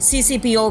CCPO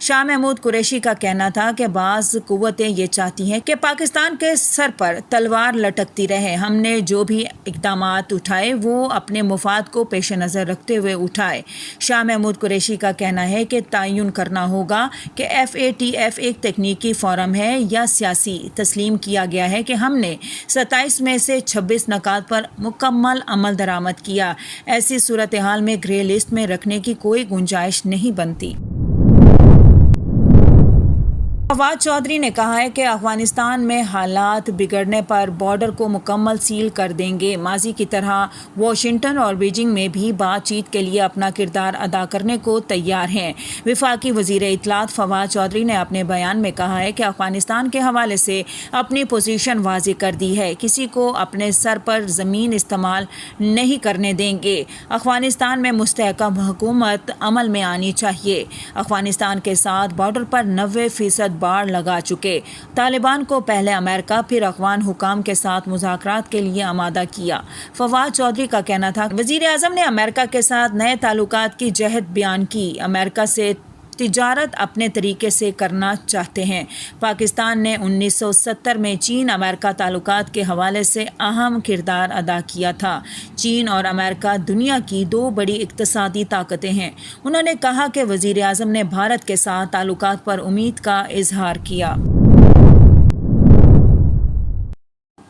Shah Mahmood Qureshi کا کہنا تھا کہ بعض قوتیں یہ چاہتی ہیں کہ پاکستان کے سر پر تلوار لٹکتی رہے۔ ہم نے جو بھی اقدامات اٹھائے وہ اپنے مفاد کو پیش نظر رکھتے ہوئے اٹھائے۔ شاہ محمود قریشی کا کہنا ہے کہ تعین کرنا ہوگا کہ FATF ایک تکنیکی فورم ہے یا سیاسی۔ تسلیم کیا گیا ہے کہ ہم نے 27 میں سے 26 نکات پر مکمل عمل درآمد کیا۔ ایسی صورتحال میں گرے لسٹ میں رکھنے کی کوئی گنجائش نہیں بنتی۔ فواد چودھری نے کہا ہے کہ افغانستان میں حالات بگڑنے پر بارڈر کو مکمل سیل کر دیں گے۔ ماضی کی طرح واشنگٹن اور بیجنگ میں بھی بات چیت کے لیے اپنا کردار ادا کرنے کو تیار ہیں۔ وفاقی وزیر اطلاعات فواد چودھری نے اپنے بیان میں کہا ہے کہ افغانستان کے حوالے سے اپنی پوزیشن واضح کر دی ہے، کسی کو اپنے سر پر زمین استعمال نہیں کرنے دیں گے۔ افغانستان میں مستحکم حکومت عمل میں آنی چاہیے۔ افغانستان کے ساتھ بارڈر پر 90% باڑ لگا چکے۔ طالبان کو پہلے امریکہ پھر افغان حکام کے ساتھ مذاکرات کے لیے آمادہ کیا۔ فواد چودھری کا کہنا تھا وزیر اعظم نے امریکہ کے ساتھ نئے تعلقات کی جہت بیان کی۔ امریکہ سے تجارت اپنے طریقے سے کرنا چاہتے ہیں۔ پاکستان نے 1970 میں چین امریکہ تعلقات کے حوالے سے اہم کردار ادا کیا تھا۔ چین اور امریکہ دنیا کی دو بڑی اقتصادی طاقتیں ہیں۔ انہوں نے کہا کہ وزیر اعظم نے بھارت کے ساتھ تعلقات پر امید کا اظہار کیا۔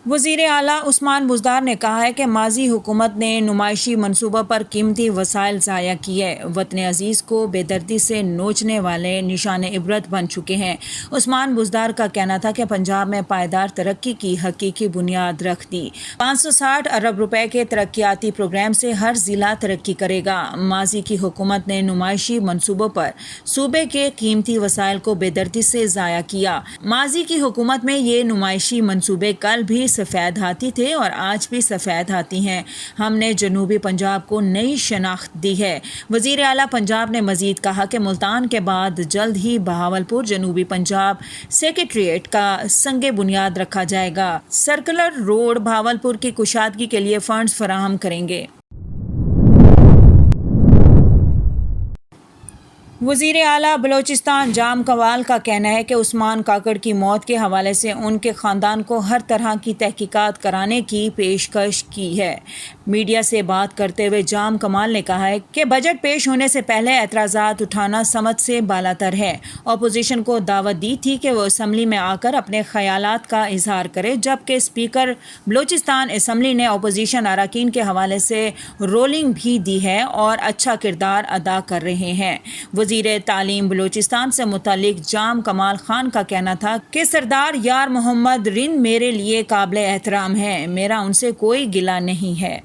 وزیر اعلیٰ عثمان بزدار نے کہا ہے کہ ماضی حکومت نے نمائشی منصوبوں پر قیمتی وسائل ضائع کیے۔ وطن عزیز کو بے دردی سے نوچنے والے نشان عبرت بن چکے ہیں۔ عثمان بزدار کا کہنا تھا کہ پنجاب میں پائیدار ترقی کی حقیقی بنیاد رکھ دی۔ 560 ارب روپے کے ترقیاتی پروگرام سے ہر ضلع ترقی کرے گا۔ ماضی کی حکومت نے نمائشی منصوبوں پر صوبے کے قیمتی وسائل کو بے دردی سے ضائع کیا۔ ماضی کی حکومت میں یہ نمائشی منصوبے کل بھی سفید ہاتھی تھے اور آج بھی سفید ہاتھی ہیں۔ ہم نے جنوبی پنجاب کو نئی شناخت دی ہے۔ وزیر اعلیٰ پنجاب نے مزید کہا کہ ملتان کے بعد جلد ہی بہاولپور جنوبی پنجاب سیکریٹریٹ کا سنگ بنیاد رکھا جائے گا۔ سرکلر روڈ بہاولپور کی کشادگی کے لیے فنڈز فراہم کریں گے۔ وزیر اعلیٰ بلوچستان جام کمال کا کہنا ہے کہ عثمان کاکڑ کی موت کے حوالے سے ان کے خاندان کو ہر طرح کی تحقیقات کرانے کی پیشکش کی ہے۔ میڈیا سے بات کرتے ہوئے جام کمال نے کہا ہے کہ بجٹ پیش ہونے سے پہلے اعتراضات اٹھانا سمجھ سے بالاتر ہے۔ اپوزیشن کو دعوت دی تھی کہ وہ اسمبلی میں آ کر اپنے خیالات کا اظہار کرے، جبکہ اسپیکر بلوچستان اسمبلی نے اپوزیشن اراکین کے حوالے سے رولنگ بھی دی ہے اور اچھا کردار ادا کر رہے ہیں۔ وزیر تعلیم بلوچستان سے متعلق جام کمال خان کا کہنا تھا کہ سردار یار محمد رند میرے لیے قابل احترام ہے، میرا ان سے کوئی گلہ نہیں ہے۔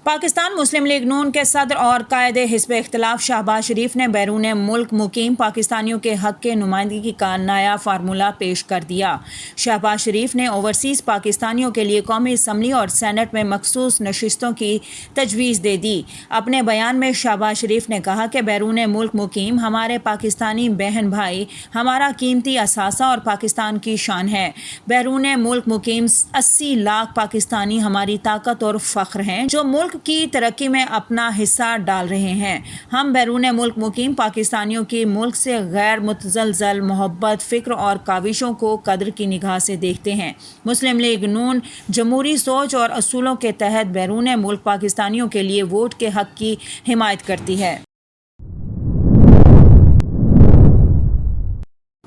پاکستان مسلم لیگ نون کے صدر اور قائد حزب اختلاف شہباز شریف نے بیرون ملک مقیم پاکستانیوں کے حق کے نمائندگی کا نیا فارمولہ پیش کر دیا۔ شہباز شریف نے اوورسیز پاکستانیوں کے لیے قومی اسمبلی اور سینٹ میں مخصوص نشستوں کی تجویز دے دی۔ اپنے بیان میں شہباز شریف نے کہا کہ بیرون ملک مقیم ہمارے پاکستانی بہن بھائی ہمارا قیمتی اثاثہ اور پاکستان کی شان ہے۔ بیرون ملک مقیم 80 لاکھ پاکستانی ہماری طاقت اور فخر ہیں جو ملک کی ترقی میں اپنا حصہ ڈال رہے ہیں۔ ہم بیرون ملک مقیم پاکستانیوں کی ملک سے غیر متزلزل محبت، فکر اور کاوشوں کو قدر کی نگاہ سے دیکھتے ہیں۔ مسلم لیگ نون جمہوری سوچ اور اصولوں کے تحت بیرون ملک پاکستانیوں کے لیے ووٹ کے حق کی حمایت کرتی ہے۔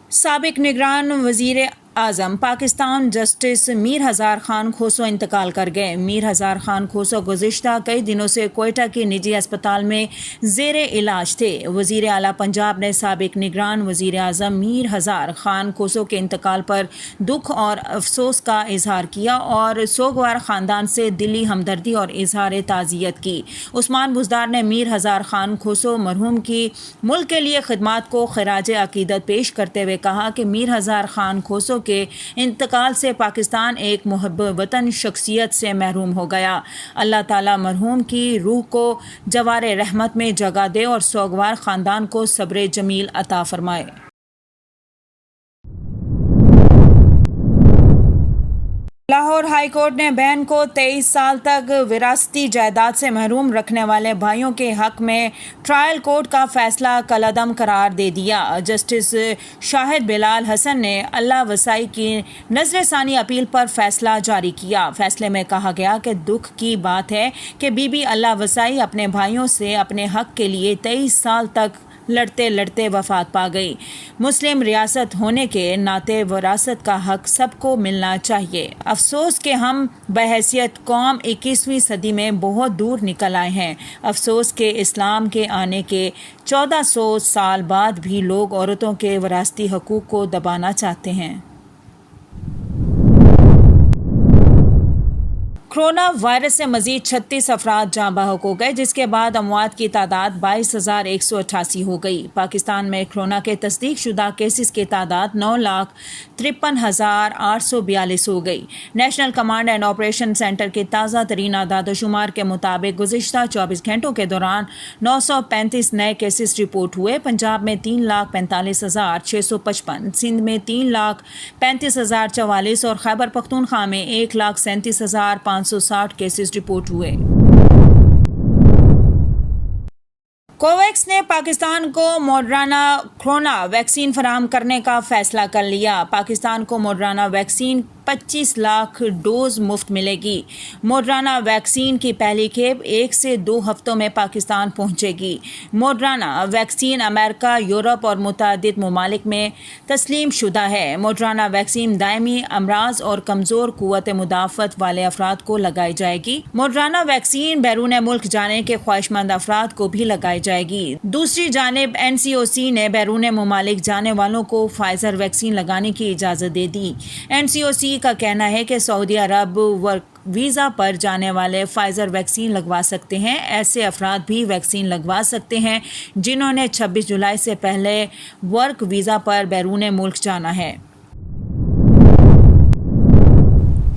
سابق نگران وزیر اعظم پاکستان جسٹس میر ہزار خان کھوسو انتقال کر گئے۔ میر ہزار خان کھوسو گزشتہ کئی دنوں سے کوئٹہ کے نجی اسپتال میں زیر علاج تھے۔ وزیر اعلیٰ پنجاب نے سابق نگران وزیر اعظم میر ہزار خان کھوسو کے انتقال پر دکھ اور افسوس کا اظہار کیا اور سوگوار خاندان سے دلی ہمدردی اور اظہار تعزیت کی۔ عثمان بزدار نے میر ہزار خان کھوسو مرحوم کی ملک کے لیے خدمات کو خراج عقیدت پیش کرتے ہوئے کہا کہ میر ہزار خان کھوسو کے انتقال سے پاکستان ایک محب وطن شخصیت سے محروم ہو گیا۔ اللہ تعالیٰ مرحوم کی روح کو جوار رحمت میں جگہ دے اور سوگوار خاندان کو صبر جمیل عطا فرمائے۔ لاہور لاہور ہائی کورٹ نے بہن کو 23 سال تک وراثتی جائیداد سے محروم رکھنے والے بھائیوں کے حق میں ٹرائل کورٹ کا فیصلہ کالعدم قرار دے دیا۔ جسٹس شاہد بلال حسن نے اللہ وسائی کی نظر ثانی اپیل پر فیصلہ جاری کیا۔ فیصلے میں کہا گیا کہ دکھ کی بات ہے کہ بی بی اللہ وسائی اپنے بھائیوں سے اپنے حق کے لیے 23 سال تک لڑتے لڑتے وفات پا گئی۔ مسلم ریاست ہونے کے ناطے وراثت کا حق سب کو ملنا چاہیے۔ افسوس کہ ہم بحیثیت قوم 21ویں صدی میں بہت دور نکل آئے ہیں۔ افسوس کہ اسلام کے آنے کے 1400 سال بعد بھی لوگ عورتوں کے وراثتی حقوق کو دبانا چاہتے ہیں۔ کرونا وائرس سے مزید 36 افراد جاں بحق ہو گئے، جس کے بعد اموات کی تعداد 22,188 ہو گئی۔ پاکستان میں کرونا کے تصدیق شدہ کیسز کی تعداد 9,53,842 ہو گئی۔ National command and operation centre کے تازہ ترین اعداد و شمار کے مطابق گزشتہ 24 گھنٹوں کے دوران 935 نئے کیسز رپورٹ ہوئے۔ پنجاب میں 3,45,655، سندھ میں 3,35,044 اور خیبر پختونخوا میں 1,37,560 کیسز رپورٹ ہوئے۔ کوویکس نے پاکستان کو موڈرانا کرونا ویکسین فراہم کرنے کا فیصلہ کر لیا۔ پاکستان کو موڈرانا ویکسین 25 لاکھ ڈوز مفت ملے گی۔ موڈرانا ویکسین کی پہلی کھیپ 1 سے 2 ہفتوں میں پاکستان پہنچے گی۔ موڈرانا ویکسین امریکہ، یورپ اور متعدد ممالک میں تسلیم شدہ ہے۔ موڈرانا ویکسین دائمی امراض اور کمزور قوت مدافعت والے افراد کو لگائی جائے گی۔ موڈرانا ویکسین بیرون ملک جانے کے خواہش مند افراد کو بھی لگائی جائے گی۔ دوسری جانب NCOC نے بیرون ممالک جانے والوں کو فائزر ویکسین لگانے کی اجازت دے دی۔ NCOC کا کہنا ہے کہ سعودی عرب ورک ویزا پر جانے والے فائزر ویکسین لگوا سکتے ہیں۔ ایسے افراد بھی ویکسین لگوا سکتے ہیں جنہوں نے 26 جولائی سے پہلے ورک ویزا پر بیرون ملک جانا ہے۔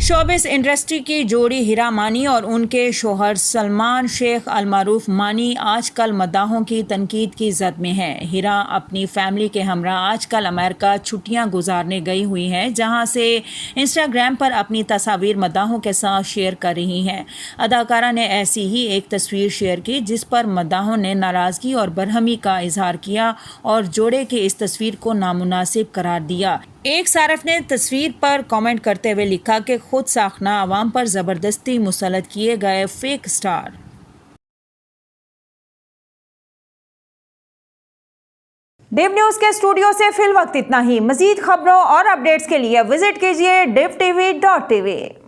شوبز انڈسٹری کی جوڑی ہیرا مانی اور ان کے شوہر سلمان شیخ المعروف مانی آج کل مداحوں کی تنقید کی زد میں ہے۔ ہیرا اپنی فیملی کے ہمراہ آج کل امریکہ چھٹیاں گزارنے گئی ہوئی ہیں، جہاں سے انسٹاگرام پر اپنی تصاویر مداحوں کے ساتھ شیئر کر رہی ہیں۔ اداکارہ نے ایسی ہی ایک تصویر شیئر کی جس پر مداحوں نے ناراضگی اور برہمی کا اظہار کیا اور جوڑے کی اس تصویر کو نامناسب قرار دیا۔ ایک صارف نے تصویر پر کامنٹ کرتے ہوئے لکھا کہ خود ساختہ عوام پر زبردستی مسلط کیے گئے فیک سٹار۔ ڈیو نیوز کے اسٹوڈیو سے فی الوقت اتنا ہی۔ مزید خبروں اور اپڈیٹس کے لیے وزٹ کیجیے divtv.tv۔